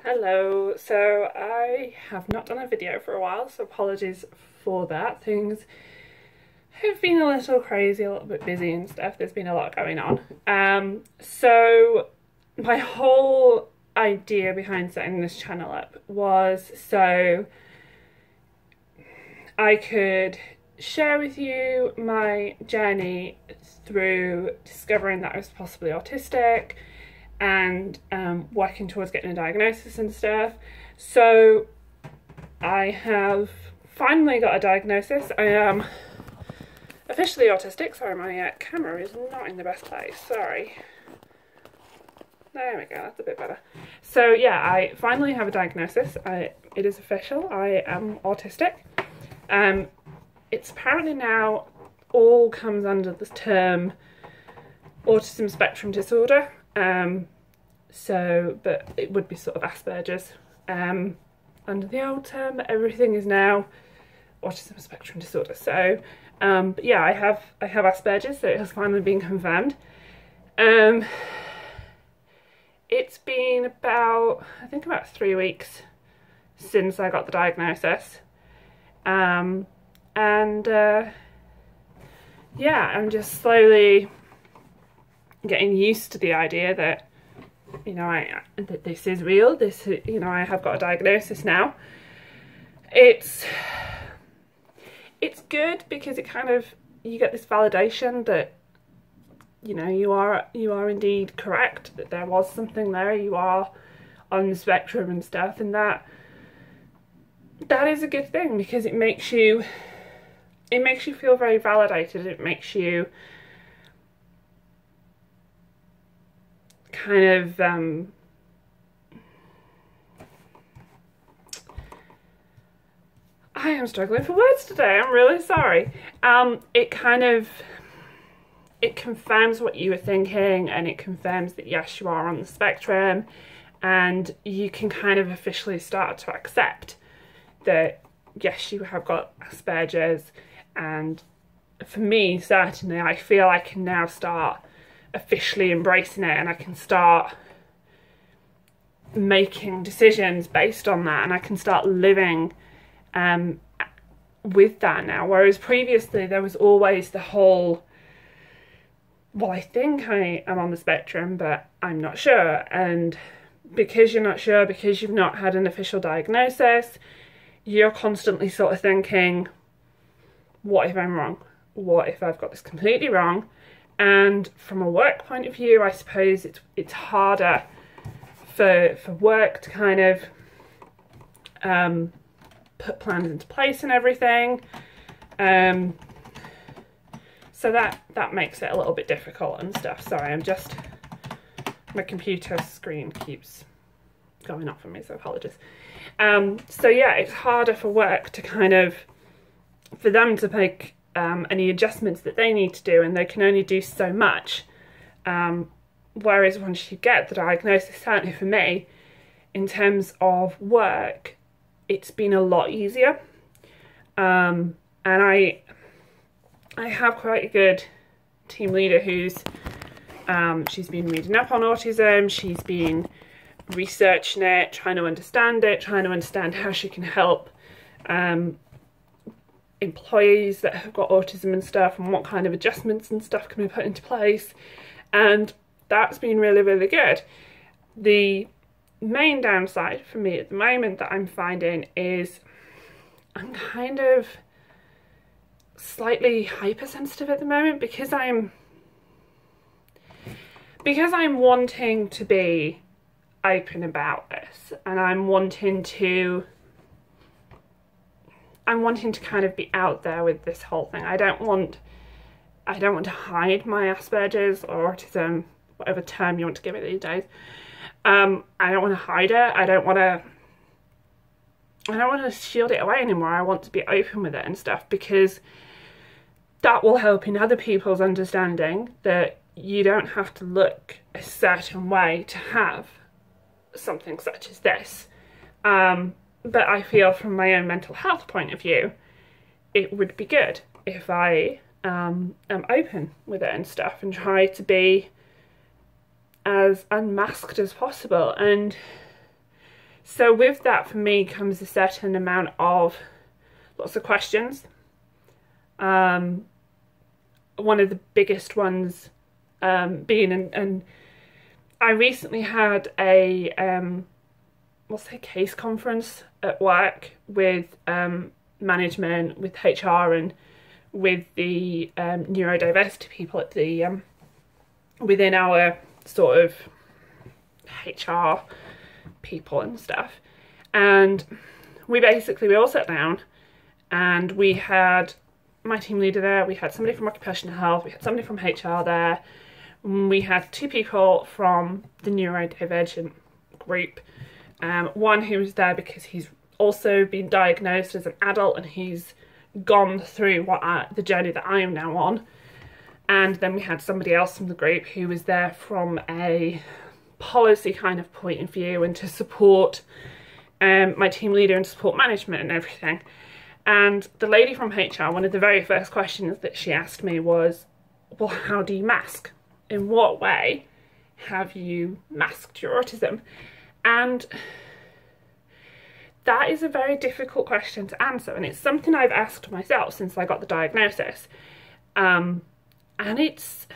Hello, so I have not done a video for a while, so apologies for that. Things have been a little crazy, a little bit busy and stuff. There's been a lot going on. So my whole idea behind setting this channel up was so I could share with you my journey through discovering that I was possibly autistic and working towards getting a diagnosis and stuff. So I have finally got a diagnosis. I am officially autistic. Sorry, my camera is not in the best place, sorry. There we go, that's a bit better. So yeah, I finally have a diagnosis. It is official, I am autistic. It's apparently now all comes under the term autism spectrum disorder. But it would be sort of Asperger's under the old term. Everything is now autism spectrum disorder. So but yeah, I have Asperger's, so it has finally been confirmed. It's been about, I think about 3 weeks since I got the diagnosis. Yeah, I'm just slowly getting used to the idea that, you know, that this is real. This, you know, I have got a diagnosis now. It's good because it kind of, you get this validation that, you know, you are indeed correct, that there was something there, you are on the spectrum and stuff, and that is a good thing because it makes you feel very validated. It makes you kind of I am struggling for words today, I'm really sorry. It confirms what you were thinking, and it confirms that yes, you are on the spectrum, and you can kind of officially start to accept that yes, you have got Asperger's. And for me, certainly, I feel I can now start officially embracing it, and I can start making decisions based on that, and I can start living with that now. Whereas previously there was always the whole, well, I think I am on the spectrum, but I'm not sure. And because you're not sure, because you've not had an official diagnosis, you're constantly sort of thinking, what if I'm wrong? What if I've got this completely wrong? And from a work point of view, I suppose it's harder for work to kind of put plans into place and everything. So that makes it a little bit difficult and stuff. Sorry, my computer screen keeps going off on me, so apologies. So yeah, it's harder for work to kind of, for them to make any adjustments that they need to do, and they can only do so much. Whereas once you get the diagnosis, certainly for me, in terms of work, it's been a lot easier. And I have quite a good team leader who's, she's been reading up on autism, she's been researching it, trying to understand how she can help employees that have got autism and stuff, and what kind of adjustments and stuff can be put into place. And that's been really, really good. The main downside for me at the moment that I'm finding is I'm kind of slightly hypersensitive at the moment because I'm wanting to be open about this, and I'm wanting to kind of be out there with this whole thing. I don't want to hide my Asperger's or autism, whatever term you want to give it these days. I don't want to hide it. I don't want to shield it away anymore. I want to be open with it and stuff, because that will help in other people's understanding that you don't have to look a certain way to have something such as this. But I feel from my own mental health point of view, it would be good if I am open with it and stuff, and try to be as unmasked as possible. And So with that, for me, comes a certain amount of lots of questions. One of the biggest ones being, and I recently had a what's a case conference at work with management, with HR, and with the neurodiversity people at the within our sort of HR people and stuff. And we all sat down, and we had my team leader there, we had somebody from occupational health, we had somebody from HR there, we had 2 people from the neurodivergent group. One who was there because he's also been diagnosed as an adult and he's gone through the journey that I am now on. And then we had somebody else from the group who was there from a policy kind of point of view and to support my team leader and support management and everything. And the lady from HR, one of the very first questions that she asked me was, well, how do you mask? In what way have you masked your autism? And that is a very difficult question to answer, and it's something I've asked myself since I got the diagnosis. And it's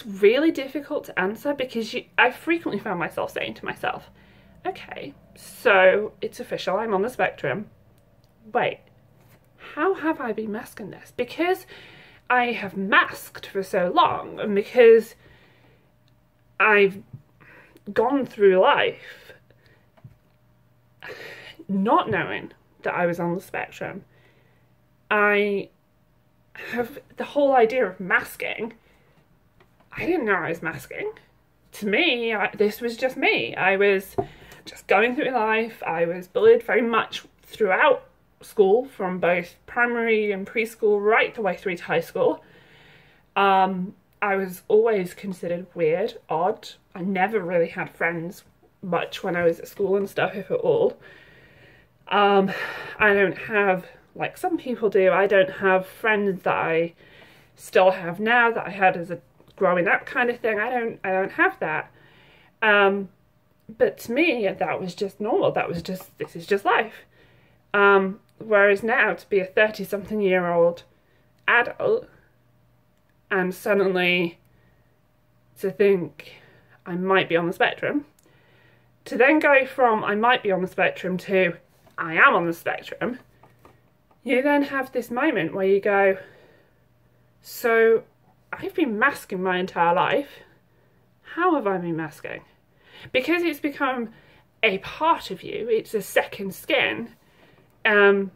really difficult to answer because I frequently found myself saying to myself, okay, so it's official, I'm on the spectrum. Wait, how have I been masking this? Because I have masked for so long, and because I've gone through life not knowing that I was on the spectrum, I have the whole idea of masking. I didn't know I was masking. To me, this was just me. I was just going through life. I was bullied very much throughout school, from both primary and preschool right the way through to high school. I was always considered weird, odd. I never really had friends much when I was at school and stuff, if at all. I don't have, like some people do, I don't have friends that I still have now that I had as a growing up kind of thing. I don't have that. But to me, that was just normal. That was just, this is just life. Whereas now, to be a 30-something-year-old adult and suddenly to think I might be on the spectrum, to then go from I might be on the spectrum to I am on the spectrum, you then have this moment where you go, so I've been masking my entire life. How have I been masking? Because it's become a part of you, it's a second skin, and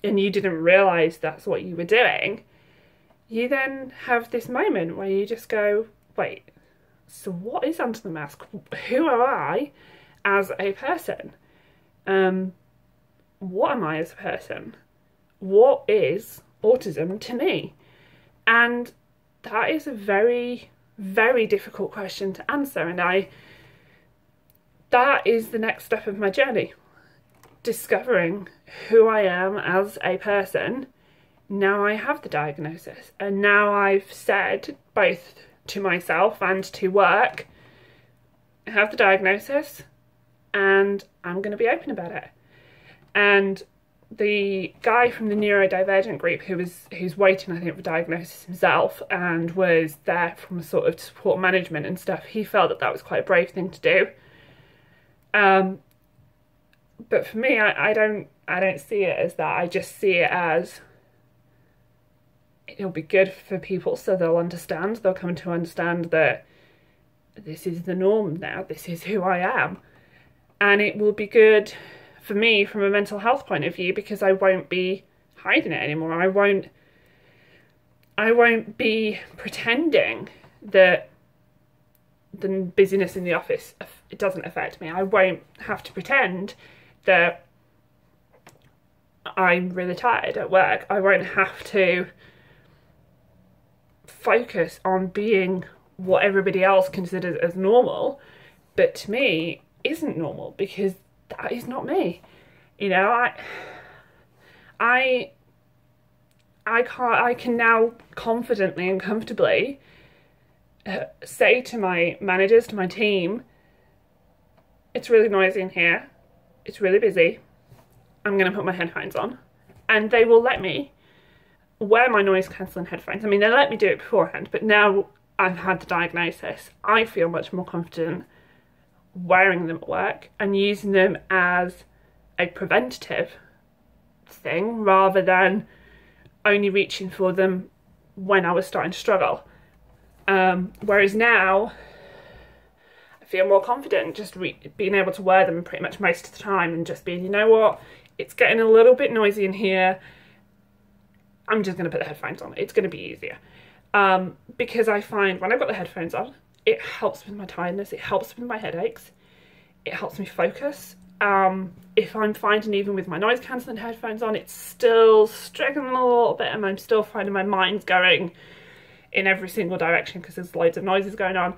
you didn't realise that's what you were doing, you then have this moment where you just go, wait, so what is under the mask? Who am I as a person? What am I as a person? What is autism to me? And that is a very, very difficult question to answer, and that is the next step of my journey. Discovering who I am as a person. Now I have the diagnosis, and now I've said both to myself and to work, I have the diagnosis and I'm going to be open about it. And the guy from the neurodivergent group who's waiting, I think, for diagnosis himself and was there from a sort of support management and stuff, he felt that that was quite a brave thing to do. But for me, I don't see it as that. I just see it as it'll be good for people, so they'll understand. They'll come to understand that this is the norm now. This is who I am. And it will be good for me from a mental health point of view because I won't be hiding it anymore. I won't be pretending that the busyness in the office, it doesn't affect me. I won't have to pretend that I'm really tired at work. I won't have to focus on being what everybody else considers as normal, but to me isn't normal, because that is not me. You know, I can now confidently and comfortably say to my managers, to my team, it's really noisy in here, it's really busy, I'm going to put my headphones on. And they will let me wear my noise cancelling headphones. I mean, they let me do it beforehand, but now I've had the diagnosis, I feel much more confident wearing them at work and using them as a preventative thing rather than only reaching for them when I was starting to struggle. Whereas now I feel more confident just being able to wear them pretty much most of the time and just being, you know what, it's getting a little bit noisy in here, I'm just going to put the headphones on, it's going to be easier. Because I find when I've got the headphones on, it helps with my tiredness, it helps with my headaches, it helps me focus. If I'm finding even with my noise cancelling headphones on, it's still struggling a little bit and I'm still finding my mind's going in every single direction because there's loads of noises going on.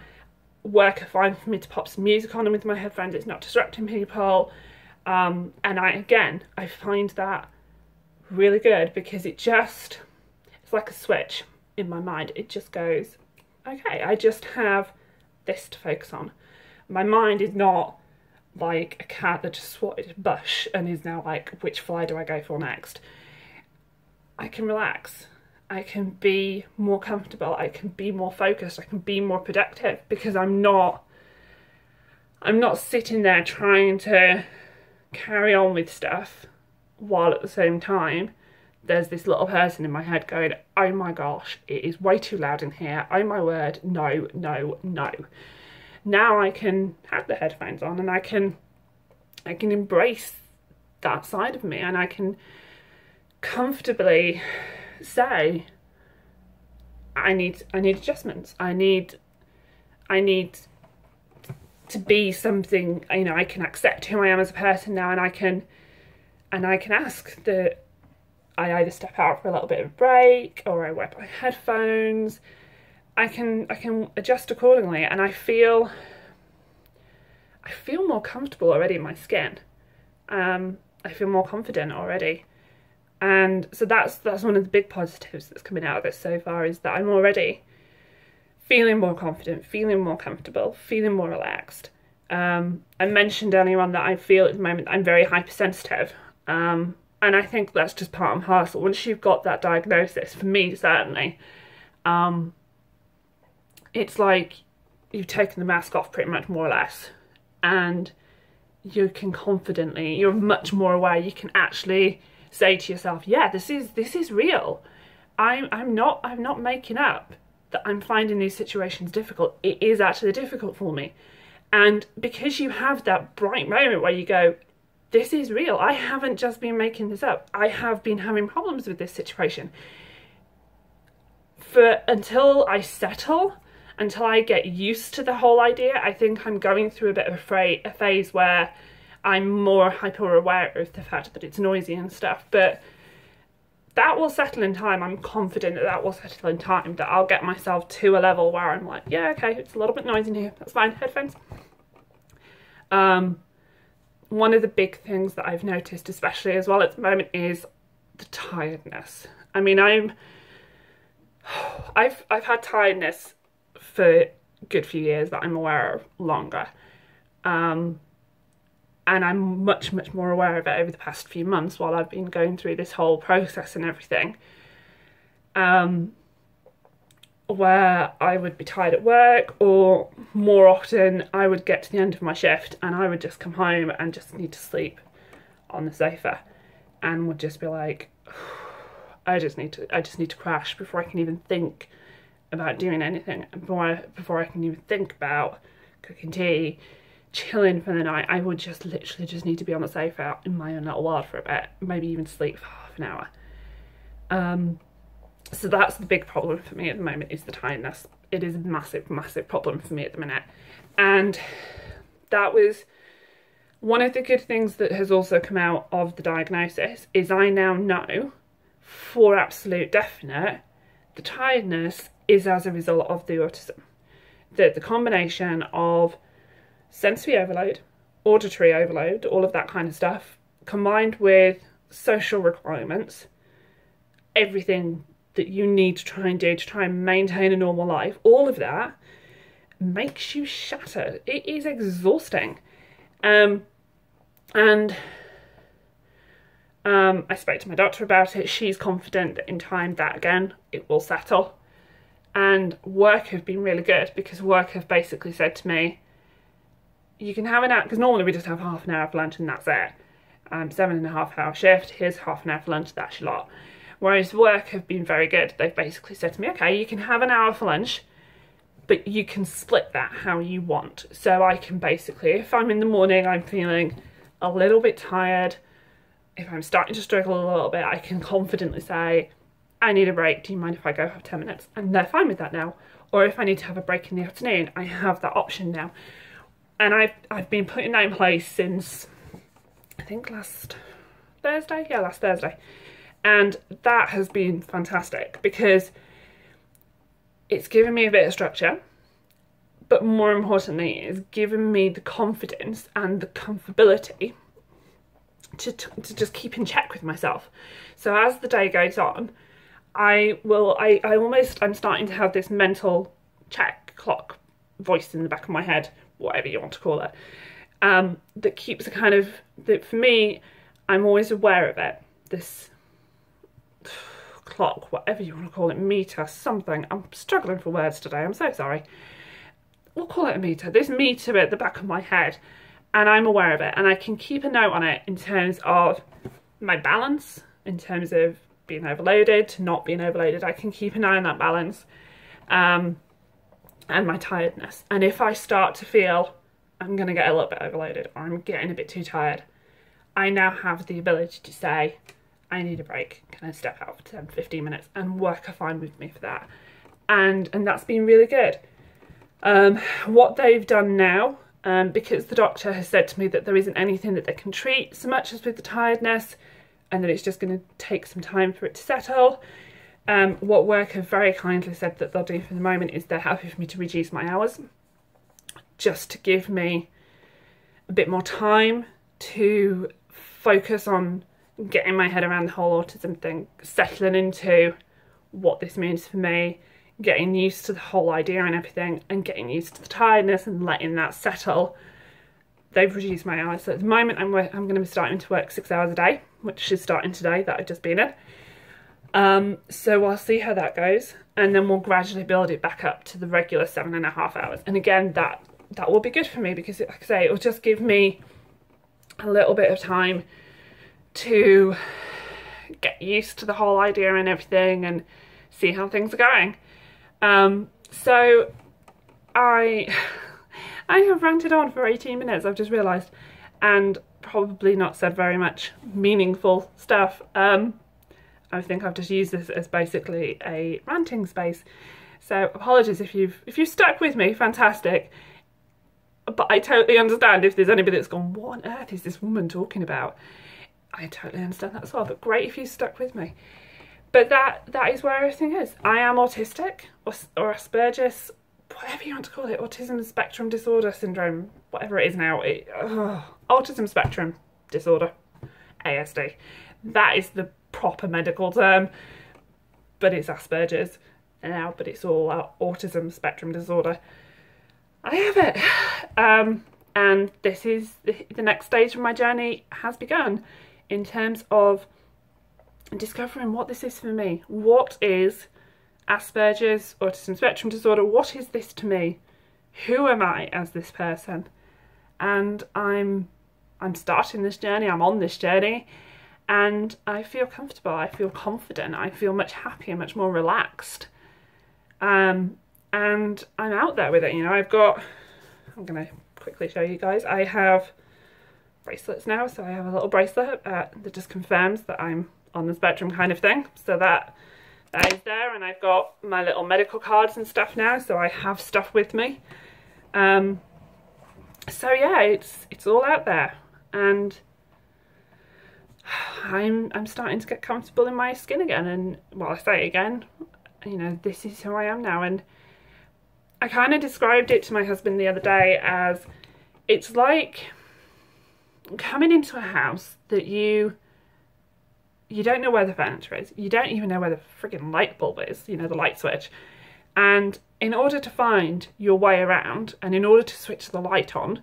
Work are fine for me to pop some music on with my headphones, it's not disrupting people. And I find that really good because it's like a switch in my mind. It just goes, okay, I just have this to focus on. My mind is not like a cat that just swatted a bush and is now like, which fly do I go for next? I can relax, I can be more comfortable, I can be more focused, I can be more productive because I'm not sitting there trying to carry on with stuff while at the same time there's this little person in my head going, oh my gosh, it is way too loud in here, oh my word, no, no, no. Now I can have the headphones on and I can embrace that side of me and I can comfortably say, I need adjustments. I need to be something, you know, I can accept who I am as a person now and I can ask that I either step out for a little bit of a break or I wear my headphones. I can adjust accordingly and I feel more comfortable already in my skin. I feel more confident already. And so that's one of the big positives that's coming out of this so far, is that I'm already feeling more confident, feeling more comfortable, feeling more relaxed. I mentioned earlier on that I feel at the moment I'm very hypersensitive. And I think that's just part and parcel. Once you've got that diagnosis, for me certainly, it's like you've taken the mask off pretty much more or less. And you can confidently, you're much more aware, you can actually say to yourself, yeah, this is real. I'm not making up that I'm finding these situations difficult. It is actually difficult for me. And because you have that bright moment where you go, this is real, I haven't just been making this up, I have been having problems with this situation. Until I settle, until I get used to the whole idea, I think I'm going through a bit of a phase where I'm more hyper aware of the fact that it's noisy and stuff, but that will settle in time. I'm confident that that will settle in time, that I'll get myself to a level where I'm like, yeah, okay, it's a little bit noisy in here, that's fine, headphones. One of the big things that I've noticed, especially as well at the moment, is the tiredness. I mean, I've had tiredness for a good few years that I'm aware of, longer. And I'm much more aware of it over the past few months while I've been going through this whole process and everything. Where I would be tired at work, or more often I would get to the end of my shift and I would just come home and just need to sleep on the sofa and would just be like, I just need to crash before I can even think about doing anything, before I can even think about cooking tea, chilling for the night. I would just literally just need to be on the sofa in my own little world for a bit, maybe even sleep for half an hour. So that's the big problem for me at the moment, is the tiredness. It is a massive problem for me at the minute. And that was one of the good things that has also come out of the diagnosis, is I now know for absolute definite the tiredness is as a result of the autism. The combination of sensory overload, auditory overload, all of that kind of stuff, combined with social requirements, everything that you need to try and do to try and maintain a normal life, all of that makes you shattered. It is exhausting. And I spoke to my doctor about it. She's confident that in time that again it will settle. And work have been really good, because work have basically said to me, you can have an hour, because normally we just have half an hour for lunch and that's it. 7.5 hour shift, here's half an hour for lunch, that's a lot. Whereas work have been very good. They've basically said to me, okay, you can have an hour for lunch, but you can split that how you want. So I can basically, if I'm in the morning, I'm feeling a little bit tired, if I'm starting to struggle a little bit, I can confidently say, I need a break, do you mind if I go have 10 minutes? And they're fine with that now. Or if I need to have a break in the afternoon, I have that option now. And I've been putting that in place since, I think last Thursday? Yeah, last Thursday. And that has been fantastic, because it's given me a bit of structure, but more importantly, it's given me the confidence and the comfortability to just keep in check with myself. So as the day goes on, I'm starting to have this mental check clock voice in the back of my head, whatever you want to call it, that keeps a kind of, that for me, I'm always aware of it. This clock, whatever you want to call it, meter, something. I'm struggling for words today, I'm so sorry. We'll call it a meter. This meter at the back of my head, and I'm aware of it, and I can keep a note on it in terms of my balance, in terms of being overloaded to not being overloaded. I can keep an eye on that balance, and my tiredness. And if I start to feel I'm going to get a little bit overloaded, or I'm getting a bit too tired, I now have the ability to say, I need a break. Can I step out for 10, 15 minutes? And work are fine with me for that. And that's been really good. What they've done now, because the doctor has said to me that there isn't anything that they can treat so much as with the tiredness, and that it's just going to take some time for it to settle. What work have very kindly said that they'll do for the moment is they're happy for me to reduce my hours, just to give me a bit more time to focus on getting my head around the whole autism thing, settling into what this means for me, getting used to the whole idea and everything, and getting used to the tiredness and letting that settle. They've reduced my hours. So at the moment I'm going to be starting to work 6 hours a day, which is starting today, that I've just been in. So I'll see how that goes, and then we'll gradually build it back up to the regular 7.5 hours. And again, that will be good for me, because like I say, it will just give me a little bit of time to get used to the whole idea and everything, and see how things are going. So I have ranted on for 18 minutes, I've just realised, and probably not said very much meaningful stuff. I think I've just used this as basically a ranting space. So apologies if you've stuck with me, fantastic. But I totally understand if there's anybody that's gone, what on earth is this woman talking about? I totally understand that as well, but great if you stuck with me. But that is where everything is. I am autistic, or Asperger's, whatever you want to call it, autism spectrum disorder syndrome, whatever it is now. Autism spectrum disorder, ASD. That is the proper medical term, but it's Asperger's now, but it's all autism spectrum disorder. I have it. And this is the next stage of my journey has begun, in terms of discovering what this is for me. What is Asperger's, autism spectrum disorder? What is this to me? Who am I as this person? And I'm starting this journey, I'm on this journey, and I feel comfortable, I feel confident, I feel much happier, much more relaxed. And I'm out there with it, you know. I'm gonna quickly show you guys, I have bracelets now, so I have a little bracelet that just confirms that I'm on the spectrum kind of thing, so that is there, and I've got my little medical cards and stuff now, so I have stuff with me. So yeah, it's all out there, and I'm starting to get comfortable in my skin again. And well, I say again, you know, this is who I am now. And I kind of described it to my husband the other day as, it's like coming into a house that you don't know where the furniture is, you don't even know where the friggin' light bulb is, you know, the light switch, and in order to find your way around, and in order to switch the light on,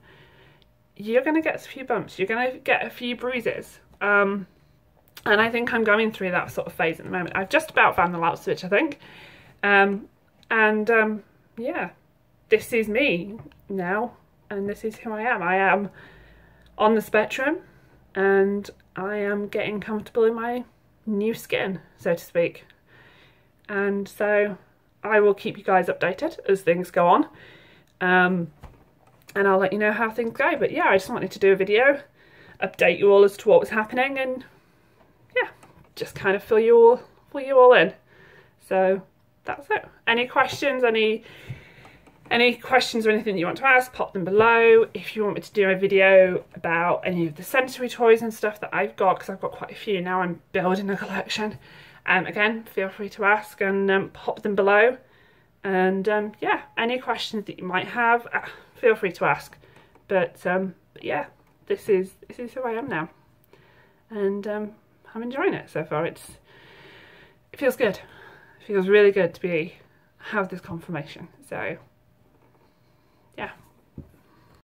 you're going to get a few bumps, you're going to get a few bruises. And I think I'm going through that sort of phase at the moment. I've just about found the light switch, I think. Yeah, this is me now, and this is who I am. I am on the spectrum, and I am getting comfortable in my new skin, so to speak. And so I will keep you guys updated as things go on. And I'll let you know how things go. But yeah, I just wanted to do a video, update you all as to what was happening, and yeah, just kind of fill you all in. So that's it. Any questions, any questions or anything that you want to ask, pop them below. If you want me to do a video about any of the sensory toys and stuff that I've got, because I've got quite a few now, I'm building a collection. Again, feel free to ask and pop them below. And yeah, any questions that you might have, feel free to ask. But yeah, this is who I am now, and I'm enjoying it so far. It feels good. It feels really good to have this confirmation. So